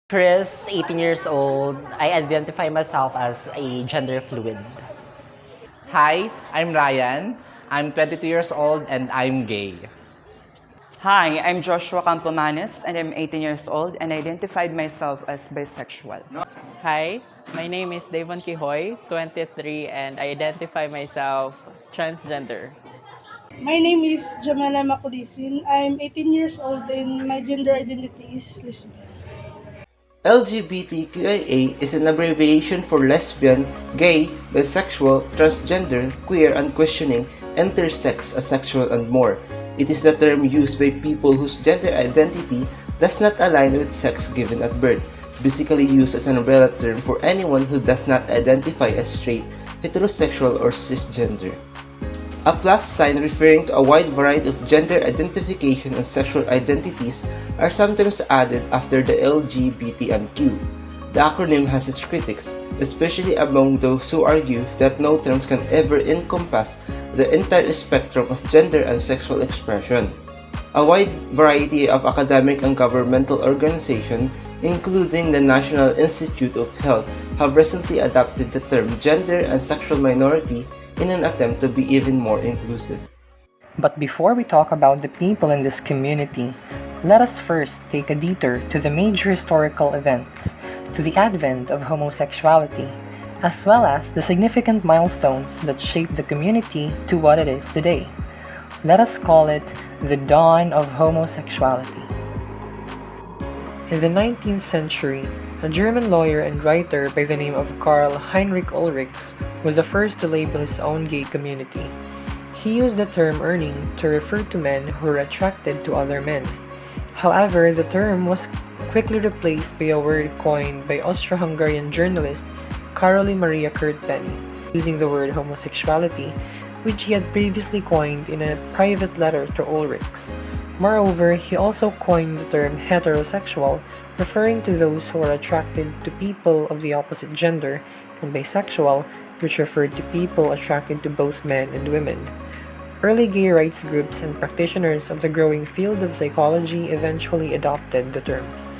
Chris, 18 years old. I identify myself as a gender fluid. Hi, I'm Ryan. I'm 22 years old and I'm gay. Hi, I'm Joshua Campomanes and I'm 18 years old and identified myself as bisexual. Hi, my name is Devon Kihoy, 23, and I identify myself transgender. My name is Jamala Makulisin. I'm 18 years old and my gender identity is lesbian. LGBTQIA is an abbreviation for lesbian, gay, bisexual, transgender, queer, unquestioning, intersex, asexual, and more. It is the term used by people whose gender identity does not align with sex given at birth, basically used as an umbrella term for anyone who does not identify as straight, heterosexual, or cisgender. A plus sign referring to a wide variety of gender identification and sexual identities are sometimes added after the LGBT and Q. The acronym has its critics, especially among those who argue that no terms can ever encompass the entire spectrum of gender and sexual expression. A wide variety of academic and governmental organizations, including the National Institute of Health, have recently adopted the term gender and sexual minority in an attempt to be even more inclusive. But before we talk about the people in this community, let us first take a detour to the major historical events, to the advent of homosexuality, as well as the significant milestones that shaped the community to what it is today. Let us call it the dawn of homosexuality. In the 19th century, a German lawyer and writer by the name of Karl Heinrich Ulrichs was the first to label his own gay community. He used the term Urning to refer to men who were attracted to other men. However, the term was quickly replaced by a word coined by Austro-Hungarian journalist Caroline Maria Kurtpenny, using the word homosexuality, which he had previously coined in a private letter to Ulrichs. Moreover, he also coined the term heterosexual, referring to those who are attracted to people of the opposite gender, and bisexual, which referred to people attracted to both men and women. Early gay rights groups and practitioners of the growing field of psychology eventually adopted the terms.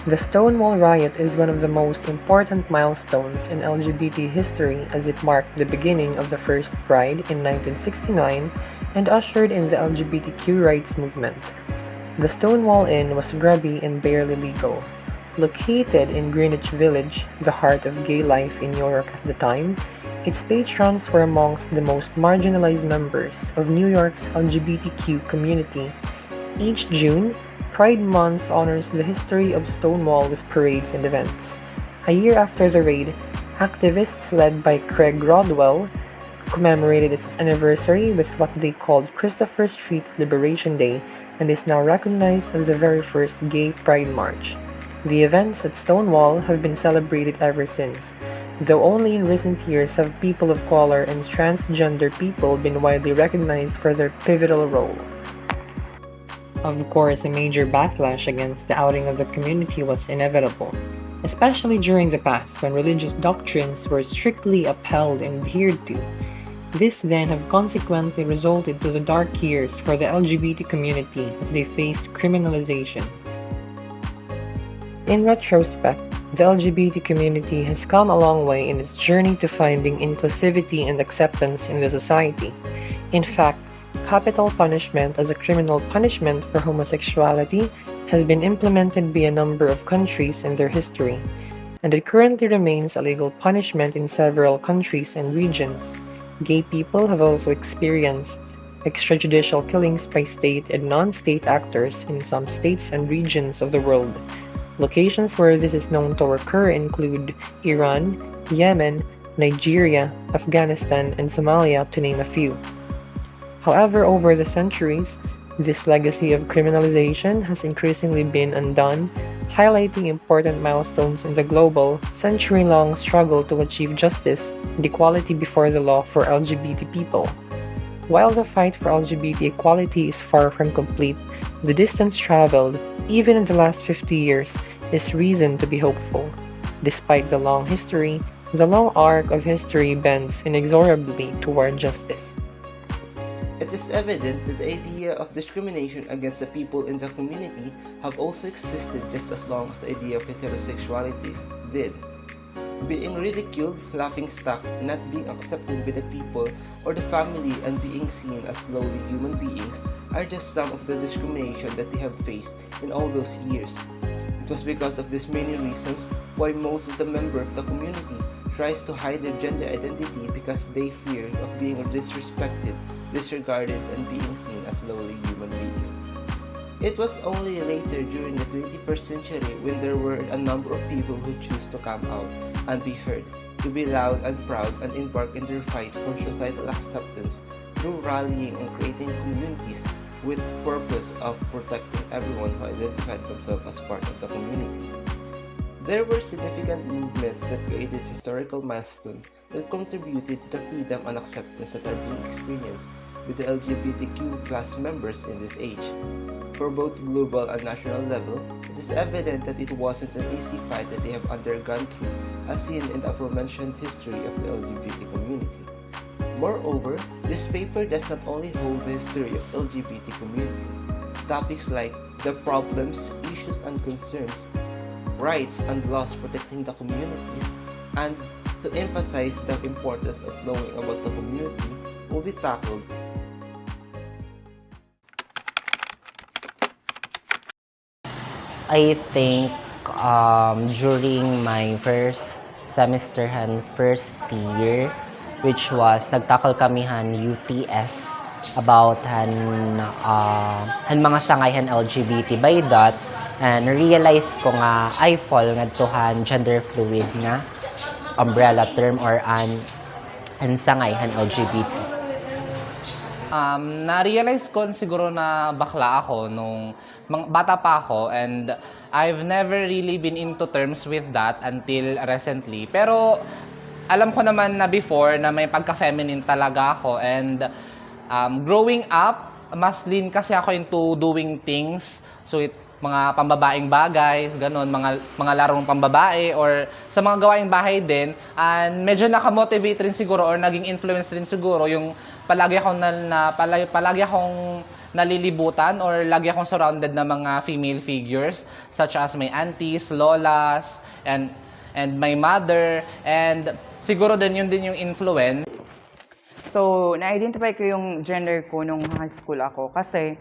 The Stonewall Riot is one of the most important milestones in LGBT history as it marked the beginning of the first Pride in 1969 and ushered in the LGBTQ rights movement. The Stonewall Inn was grubby and barely legal. Located in Greenwich Village, the heart of gay life in New York at the time, its patrons were amongst the most marginalized members of New York's LGBTQ community. Each June, Pride Month honors the history of Stonewall with parades and events. A year after the raid, activists led by Craig Rodwell commemorated its anniversary with what they called Christopher Street Liberation Day and is now recognized as the very first gay pride march. The events at Stonewall have been celebrated ever since, though only in recent years have people of color and transgender people been widely recognized for their pivotal role. Of course, a major backlash against the outing of the community was inevitable, especially during the past when religious doctrines were strictly upheld and adhered to. This then have consequently resulted to the dark years for the LGBT community as they faced criminalization. In retrospect, the LGBT community has come a long way in its journey to finding inclusivity and acceptance in the society. In fact, capital punishment as a criminal punishment for homosexuality has been implemented by a number of countries in their history, and it currently remains a legal punishment in several countries and regions. Gay people have also experienced extrajudicial killings by state and non-state actors in some states and regions of the world. Locations where this is known to occur include Iran, Yemen, Nigeria, Afghanistan, and Somalia, to name a few. However, over the centuries, this legacy of criminalization has increasingly been undone, highlighting important milestones in the global, century-long struggle to achieve justice and equality before the law for LGBT people. While the fight for LGBT equality is far from complete, the distance traveled, even in the last 50 years, is reason to be hopeful. Despite the long history, the long arc of history bends inexorably toward justice. It It is evident that the idea of discrimination against the people in the community have also existed just as long as the idea of heterosexuality did. Being ridiculed, laughingstock, not being accepted by the people or the family, and being seen as lowly human beings are just some of the discrimination that they have faced in all those years. It was because of these many reasons why most of the members of the community tries to hide their gender identity because they fear of being disrespected, disregarded, and being seen as lowly human beings. It was only later during the 21st century when there were a number of people who choose to come out and be heard, to be loud and proud and embark in their fight for societal acceptance through rallying and creating communities with purpose of protecting everyone who identified themselves as part of the community. There were significant movements that created historical milestones that contributed to the freedom and acceptance that are being experienced with the LGBTQ plus members in this age. For both global and national level, it is evident that it wasn't an easy fight that they have undergone through, as seen in the aforementioned history of the LGBT community. Moreover, this paper does not only hold the history of LGBT community. Topics like the problems, issues, and concerns, rights and laws protecting the communities, and to emphasize the importance of knowing about the community will be tackled. I think during my first semester and first year, which was nagtakal kami han UTS about han mga sangayhan LGBT by that, and realize ko nga I fall ngadto han gender fluid nga umbrella term or an sangayhan LGBT. Na-realize ko siguro na bakla ako nung bata pa ako, and I've never really been into terms with that until recently. Pero alam ko naman na before na may pagka-feminine talaga ako, and growing up, mas lean kasi ako into doing things. So mga pambabaeng bagay, ganun, mga larong pambabae or sa mga gawaing bahay din. And medyo nakamotivate rin siguro or naging influence rin siguro yung palagi akong nalilibutan or lagi akong surrounded na mga female figures such as my aunties, lolas, and my mother, and siguro yun din yung influence. So, na-identify ko yung gender ko nung high school ako kasi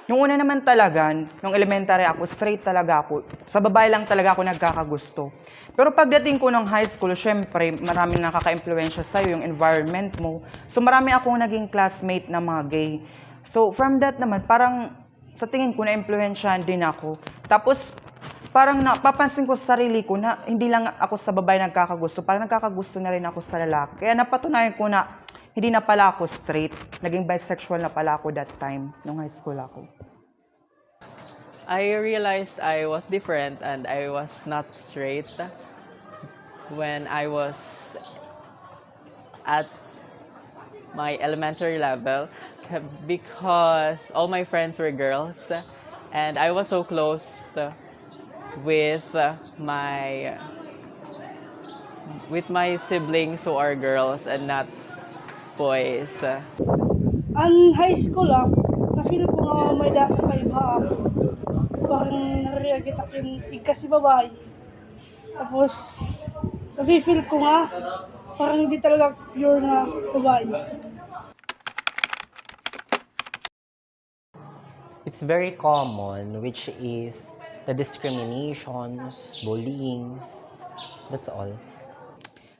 nung una naman talaga, nung elementary ako, straight talaga ako. Sa babae lang talaga ako nagkakagusto. Pero pagdating ko ng high school, syempre, maraming nakaka-impluensya sa'yo, yung environment mo. So, marami akong naging classmate na mga gay. So, from that naman, parang sa tingin ko, na-impluensyahan din ako. Tapos, parang napapansin ko sa sarili ko na hindi lang ako sa babae nagkakagusto, parang nagkakagusto na rin ako sa lalaki. Kaya napatunayan ko na hindi na pala ako straight. Naging bisexual na pala ako that time, nung high school ako. I realized I was different and I was not straight when I was at my elementary level because all my friends were girls and I was so close with my siblings who are girls and not boys. Ang high school na-feel ko nga may dati kaiba ako. Parang nare-reagit ako yung kasi babae. Tapos, na-feel ko nga parang hindi talaga pure na babae. It's very common, which is the discriminations, bullyings, that's all.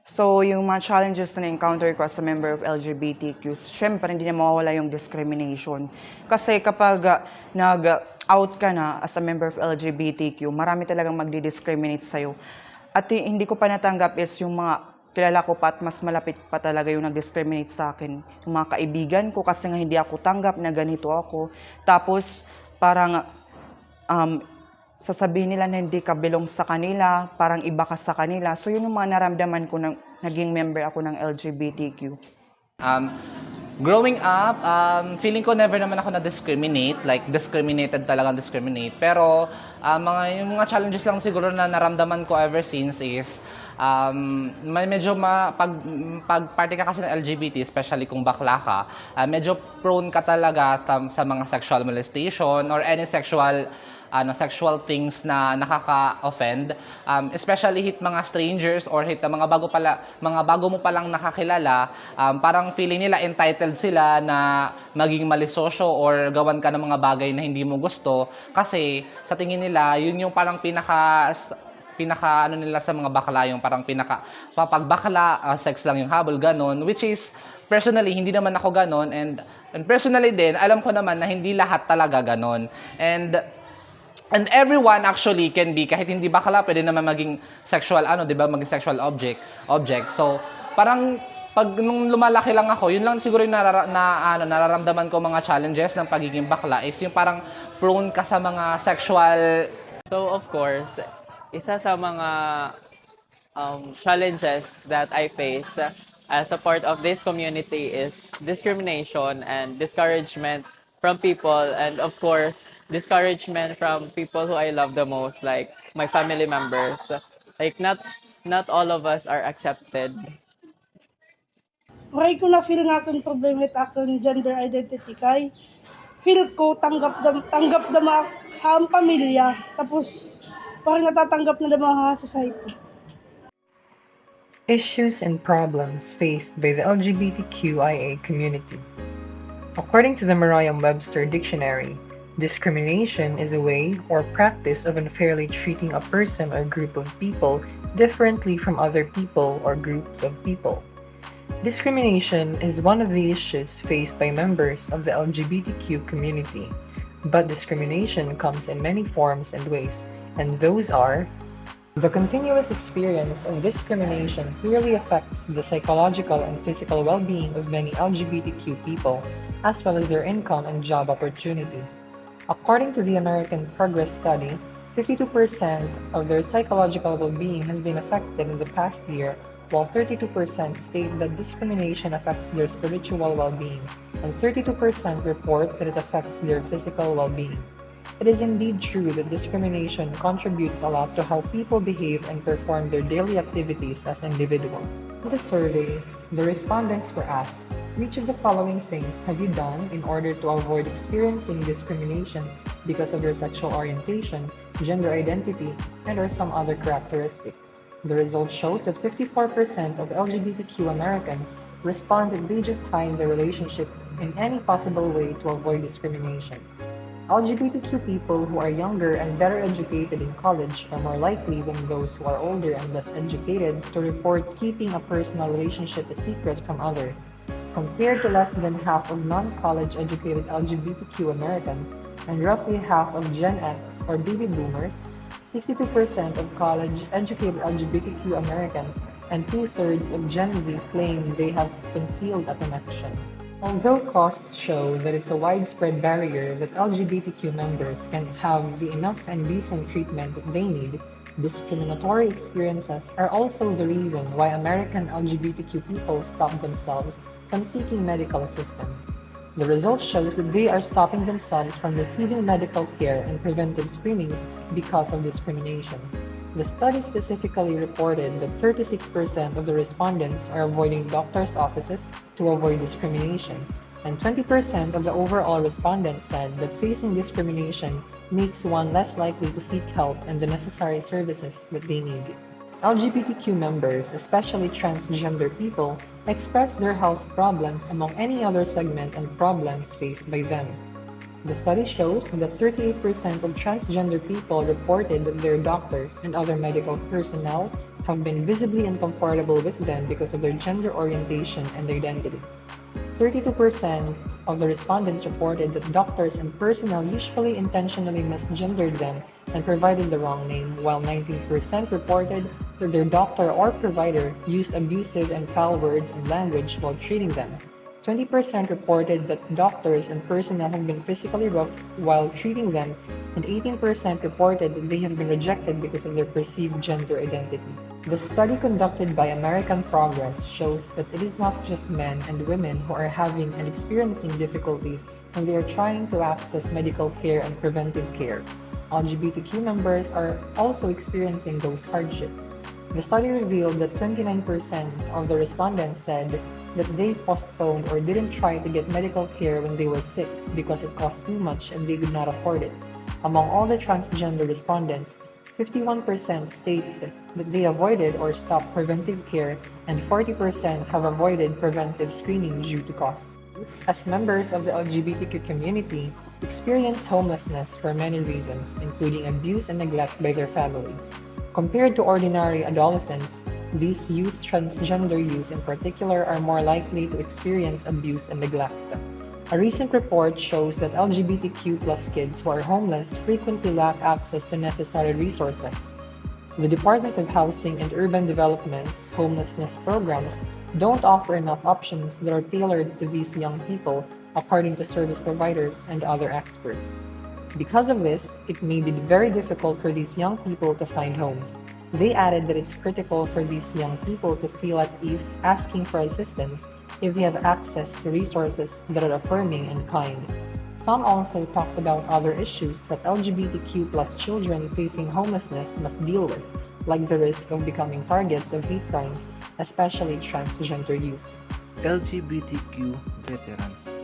So, yung mga challenges na na-encounter ko as a member of LGBTQ, syempre hindi na mawawala yung discrimination. Kasi kapag nag-out ka na as a member of LGBTQ, marami talagang magdi-discriminate sa'yo. At hindi ko pa natanggap is yung mga kilala ko pa at mas malapit pa talaga yung nag-discriminate sa akin. Yung mga kaibigan ko kasi nga hindi ako tanggap na ganito ako. Tapos, parang sasabihin nila na hindi ka belong sa kanila, parang iba ka sa kanila. So yun yung mga naramdaman ko na naging member ako ng LGBTQ. Growing up, feeling ko never naman ako na-discriminate, like discriminated talagang discriminate. Pero yung mga challenges lang siguro na naramdaman ko ever since is pag party ka kasi ng LGBT, especially kung bakla ka, medyo prone ka talaga sa mga sexual molestation or any sexual things na nakaka-offend, especially hit mga strangers or hit mga bago mo palang nakakilala, parang feeling nila entitled sila na maging malisosyo or gawan ka ng mga bagay na hindi mo gusto kasi sa tingin nila yun yung parang pinaka ano nila sa mga bakla, yung parang pag bakla, sex lang yung habol, ganon, which is personally hindi naman ako ganon, and personally din alam ko naman na hindi lahat talaga ganon, and everyone actually can be, kahit hindi bakla, pwede naman maging sexual, di ba, maging sexual object. So, parang, pag nung lumalaki lang ako, yun lang siguro yung nararamdaman ko mga challenges ng pagiging bakla is yung parang prone ka sa mga sexual. So of course, isa sa mga challenges that I face as a part of this community is discrimination and discouragement from people, and of course, discouragement from people who I love the most, like my family members. Like not all of us are accepted. Okay ko na feel nga akong problema with akong gender identity kay feel ko tanggap na mga pamilya tapos parang natatanggap na ng mga society. Issues and problems faced by the LGBTQIA community. According to the Merriam-Webster Dictionary, discrimination is a way or practice of unfairly treating a person or group of people differently from other people or groups of people. Discrimination is one of the issues faced by members of the LGBTQ community, but discrimination comes in many forms and ways, and those are: the continuous experience of discrimination clearly affects the psychological and physical well-being of many LGBTQ people, as well as their income and job opportunities. According to the American Progress Study, 52% of their psychological well-being has been affected in the past year, while 32% state that discrimination affects their spiritual well-being, and 32% report that it affects their physical well-being. It is indeed true that discrimination contributes a lot to how people behave and perform their daily activities as individuals. In the survey, the respondents were asked, which of the following things have you done in order to avoid experiencing discrimination because of your sexual orientation, gender identity, and/or some other characteristic? The result shows that 54% of LGBTQ Americans respond that they just hide their relationship in any possible way to avoid discrimination. LGBTQ people who are younger and better educated in college are more likely than those who are older and less educated to report keeping a personal relationship a secret from others, compared to less than half of non-college educated LGBTQ Americans and roughly half of Gen X or baby boomers. 62% of college-educated LGBTQ Americans and 2/3 of Gen Z claim they have concealed a connection. Although costs show that it's a widespread barrier that LGBTQ members can have the enough and decent treatment that they need, discriminatory experiences are also the reason why American LGBTQ people stop themselves from seeking medical assistance. The result shows that they are stopping themselves from receiving medical care and preventive screenings because of discrimination. The study specifically reported that 36% of the respondents are avoiding doctors' offices to avoid discrimination, and 20% of the overall respondents said that facing discrimination makes one less likely to seek help and the necessary services that they need. LGBTQ members, especially transgender people, express their health problems among any other segment and problems faced by them. The study shows that 38% of transgender people reported that their doctors and other medical personnel have been visibly uncomfortable with them because of their gender orientation and identity. 32% of the respondents reported that doctors and personnel usually intentionally misgendered them and provided the wrong name, while 19% reported that their doctor or provider used abusive and foul words and language while treating them. 20% reported that doctors and personnel have been physically rough while treating them, and 18% reported that they have been rejected because of their perceived gender identity. The study conducted by American Progress shows that it is not just men and women who are having and experiencing difficulties when they are trying to access medical care and preventive care. LGBTQ members are also experiencing those hardships. The study revealed that 29% of the respondents said that they postponed or didn't try to get medical care when they were sick because it cost too much and they could not afford it. Among all the transgender respondents, 51% state that they avoided or stopped preventive care, and 40% have avoided preventive screening due to cost. As members of the LGBTQ community, experience homelessness for many reasons, including abuse and neglect by their families. Compared to ordinary adolescents, these youth, transgender youth in particular, are more likely to experience abuse and neglect. A recent report shows that LGBTQ plus kids who are homeless frequently lack access to necessary resources. The Department of Housing and Urban Development's homelessness programs don't offer enough options that are tailored to these young people, according to service providers and other experts. Because of this, it may be very difficult for these young people to find homes. They added that it's critical for these young people to feel at ease asking for assistance if they have access to resources that are affirming and kind. Some also talked about other issues that LGBTQ plus children facing homelessness must deal with, like the risk of becoming targets of hate crimes, especially transgender youth. LGBTQ veterans.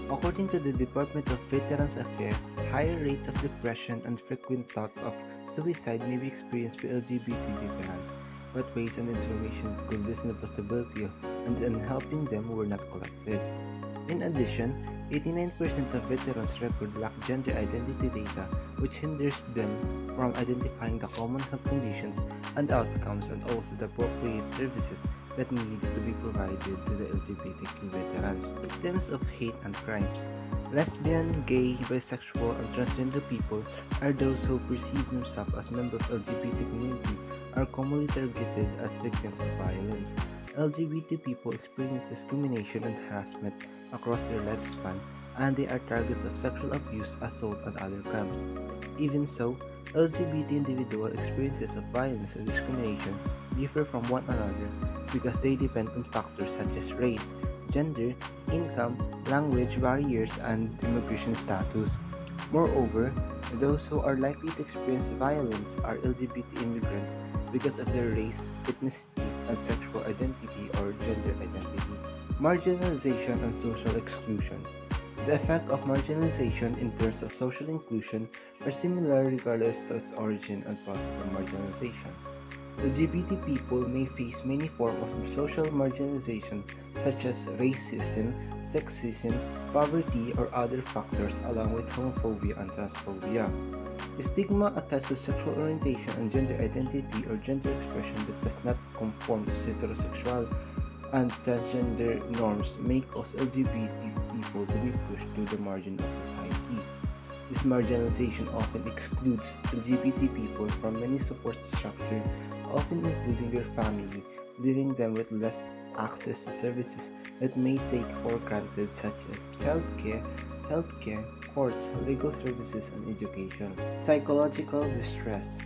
According to the Department of Veterans Affairs, higher rates of depression and frequent thought of suicide may be experienced by LGBT veterans, but ways and information could lessen the possibility of and helping them were not collected. In addition, 89% of veterans record lack gender identity data, which hinders them from identifying the common health conditions and outcomes and also the appropriate services that needs to be provided to the LGBTQ veterans. Victims of hate and crimes. Lesbian, gay, bisexual, and transgender people are those who perceive themselves as members of LGBT community are commonly targeted as victims of violence. LGBT people experience discrimination and harassment across their lifespan, and they are targets of sexual abuse, assault, and other crimes. Even so, LGBT individual experiences of violence and discrimination differ from one another because they depend on factors such as race, gender, income, language barriers, and immigration status. Moreover, those who are likely to experience violence are LGBT immigrants because of their race, ethnicity, and sexual identity or gender identity. Marginalization and social exclusion. The effect of marginalization in terms of social inclusion are similar regardless of its origin and process of marginalization. LGBT people may face many forms of social marginalization such as racism, sexism, poverty, or other factors along with homophobia and transphobia. Stigma attached to sexual orientation and gender identity or gender expression that does not conform to heterosexual and transgender norms may cause LGBT people to be pushed to the margin of society. This marginalization often excludes LGBT people from many support structures, often including their family, leaving them with less access to services that may take for granted such as childcare, healthcare, courts, legal services, and education. Psychological distress.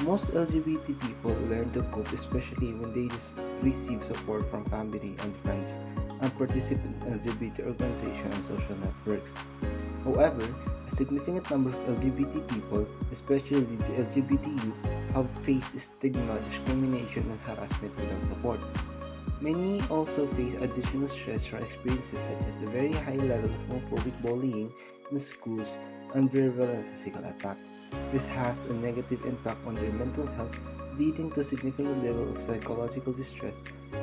Most LGBT people learn to cope especially when they receive support from family and friends and participate in LGBT organizations and social networks. However, a significant number of LGBT people, especially the LGBT youth, have faced stigma, discrimination, and harassment without support. Many also face additional stress from experiences such as the very high level of homophobic bullying in schools and verbal and physical attack. This has a negative impact on their mental health, leading to a significant level of psychological distress,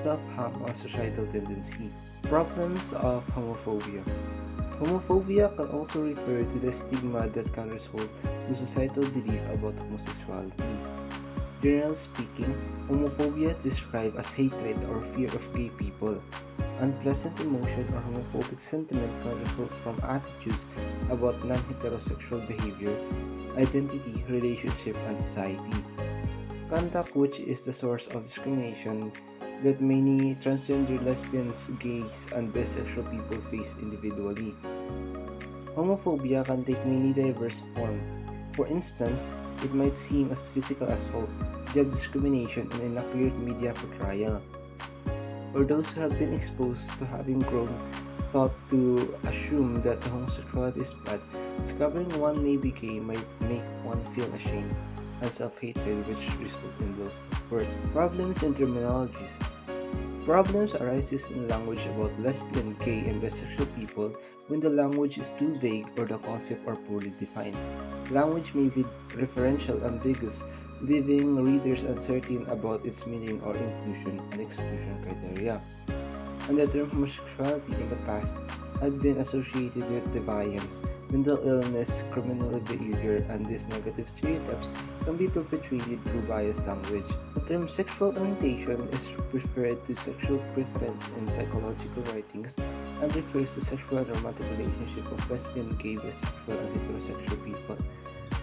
self-harm, and societal tendency. Problems of homophobia. Homophobia can also refer to the stigma that can result to societal belief about homosexuality. Generally speaking, homophobia is described as hatred or fear of gay people. Unpleasant emotion or homophobic sentiment can result from attitudes about non-heterosexual behavior, identity, relationship, and society. Conduct which is the source of discrimination that many transgender lesbians, gays, and bisexual people face individually. Homophobia can take many diverse forms. For instance, it might seem as physical assault, job discrimination, and inaccurate media portrayal. Or those who have been exposed to having grown thought to assume that homosexuality is bad Discovering one may be gay might make one feel ashamed and self-hatred, which result in low self-worth. Problems in terminologies. Problems arises in language about lesbian, gay, and bisexual people when the language is too vague or the concepts are poorly defined. Language may be referential, ambiguous, leaving readers uncertain about its meaning or inclusion and exclusion criteria. And the term homosexuality in the past had been associated with deviance, mental illness, criminal behavior, and these negative stereotypes can be perpetuated through biased language. The term sexual orientation is referred to sexual preference in psychological writings and refers to sexual and romantic relationship of lesbian, gay, bisexual, and heterosexual people.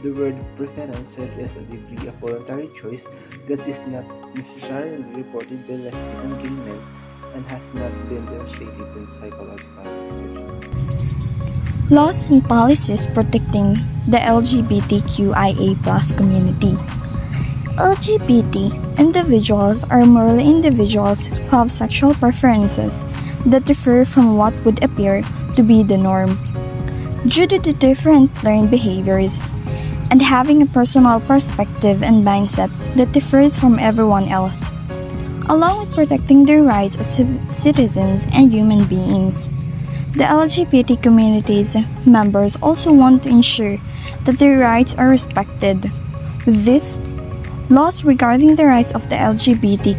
The word preference suggests a degree of voluntary choice that is not necessarily reported by lesbian and gay men and has not been demonstrated in psychological research. Laws and policies protecting the LGBTQIA+ community. LGBT individuals are merely individuals who have sexual preferences that differ from what would appear to be the norm. Due to the different learned behaviors and having a personal perspective and mindset that differs from everyone else, along with protecting their rights as citizens and human beings. The LGBT community's members also want to ensure that their rights are respected. With this, laws regarding the rights of the LGBT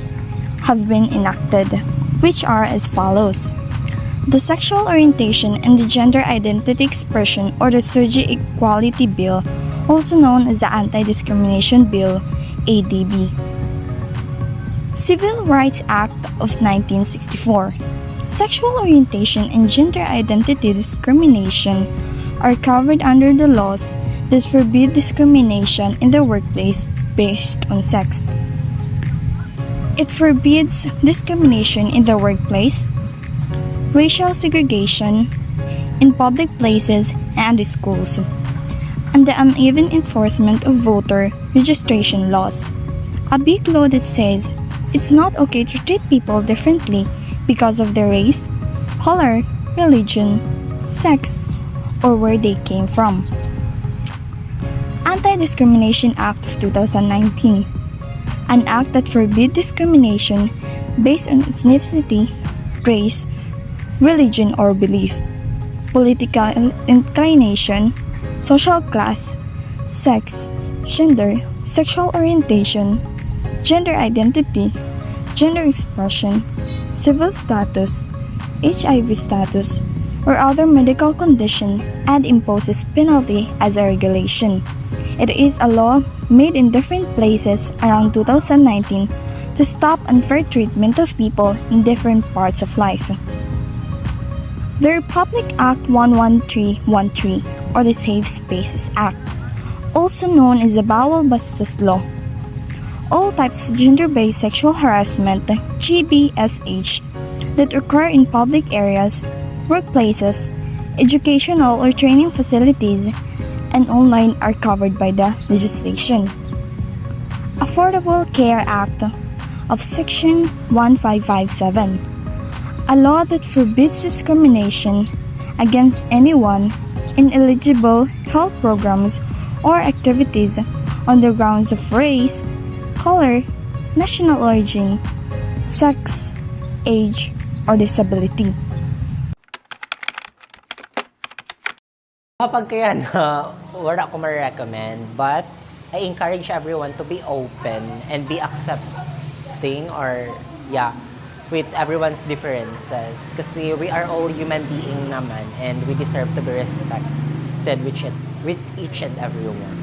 have been enacted, which are as follows. The Sexual Orientation and the Gender Identity Expression or the SOGI Equality Bill, also known as the Anti-Discrimination Bill, ADB. Civil Rights Act of 1964. Sexual orientation and gender identity discrimination are covered under the laws that forbid discrimination in the workplace based on sex. It forbids discrimination in the workplace, racial segregation in public places and schools, and the uneven enforcement of voter registration laws. A big law that says it's not okay to treat people differently because of their race, color, religion, sex, or where they came from. Anti-Discrimination Act of 2019, an act that forbids discrimination based on ethnicity, race, religion or belief, political inclination, social class, sex, gender, sexual orientation, gender identity, gender expression, civil status, HIV status, or other medical condition and imposes penalty as a regulation. It is a law made in different places around 2019 to stop unfair treatment of people in different parts of life. The Republic Act 11313 or the Safe Spaces Act, also known as the Bawal Bastos Law. All types of gender-based sexual harassment, GBSH, that occur in public areas, workplaces, educational or training facilities, and online are covered by the legislation. Affordable Care Act of Section 1557, a law that forbids discrimination against anyone in eligible health programs or activities on the grounds of race, color, national origin, sex, age, or disability. Kapag kaya na, wala ko ma-recommend, but I encourage everyone to be open and be accepting or, with everyone's differences. Kasi we are all human being naman and we deserve to be respected with each and everyone.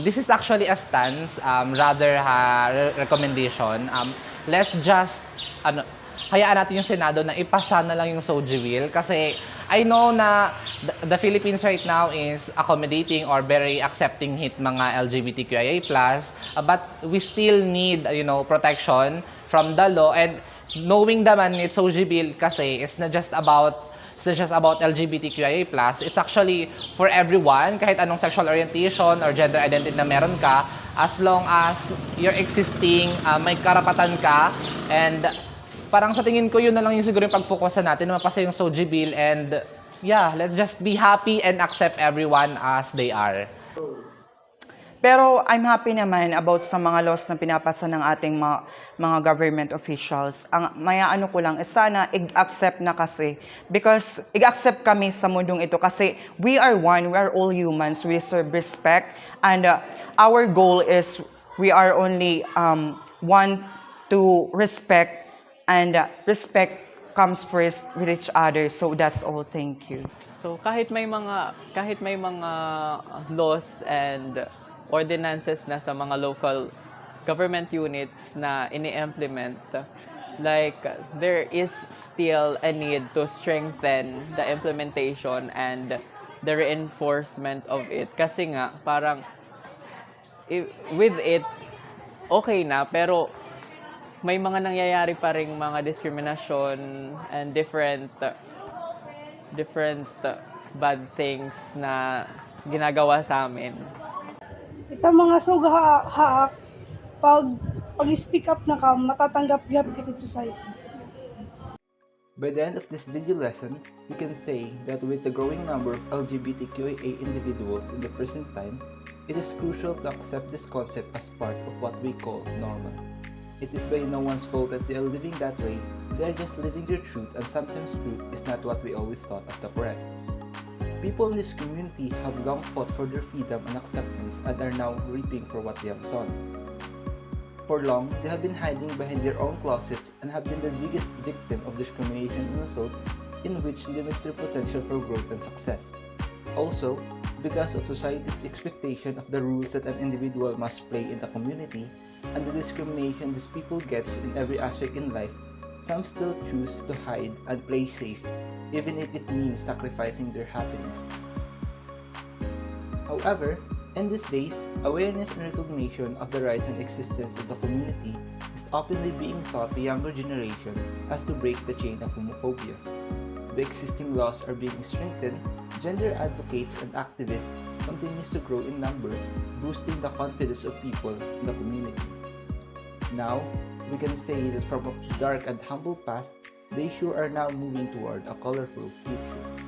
This is actually a stance, rather recommendation. Let's just, hayaan natin yung Senado na ipasa na lang yung SOGI bill kasi I know na the Philippines right now is accommodating or very accepting hit mga LGBTQIA+, but we still need, protection from the law and knowing naman it's SOGI bill kasi it's not just about LGBTQIA+, it's actually for everyone, kahit anong sexual orientation or gender identity na meron ka, as long as you're existing, may karapatan ka, and parang sa tingin ko yun na lang yung siguro yung pag-focusan natin na mapasa yung SOGI bill and yeah, let's just be happy and accept everyone as they are. Pero I'm happy naman about sa mga laws na pinapasa ng ating mga government officials. Ang maya ano ko lang is sana i-accept na kasi because i-accept kami sa mundong ito kasi we are one, we are all humans, we deserve respect and our goal is we are only one to respect and respect comes first with each other. So that's all. Thank you. So kahit may mga laws and ordinances na sa mga local government units na ini-implement, like there is still a need to strengthen the implementation and the reinforcement of it kasi nga parang with it okay na pero may mga nangyayari pa ring mga discrimination and different bad things na ginagawa sa amin. Ito mga sugahaak, pag-speak up na ka, matatanggap gyud kita society. By the end of this video lesson, we can say that with the growing number of LGBTQIA individuals in the present time, it is crucial to accept this concept as part of what we call normal. It is by no one's fault that they are living that way, they are just living their truth, and sometimes truth is not what we always thought as the correct. People in this community have long fought for their freedom and acceptance and are now reaping for what they have sown. For long, they have been hiding behind their own closets and have been the biggest victim of discrimination and assault, in which limits their potential for growth and success. Also, because of society's expectation of the rules that an individual must play in the community and the discrimination these people gets in every aspect in life, some still choose to hide and play safe, even if it means sacrificing their happiness. However, in these days, awareness and recognition of the rights and existence of the community is openly being taught to younger generation as to break the chain of homophobia. The existing laws are being strengthened, gender advocates and activists continues to grow in number, boosting the confidence of people in the community. Now, we can say that from a dark and humble past, they sure are now moving toward a colorful future.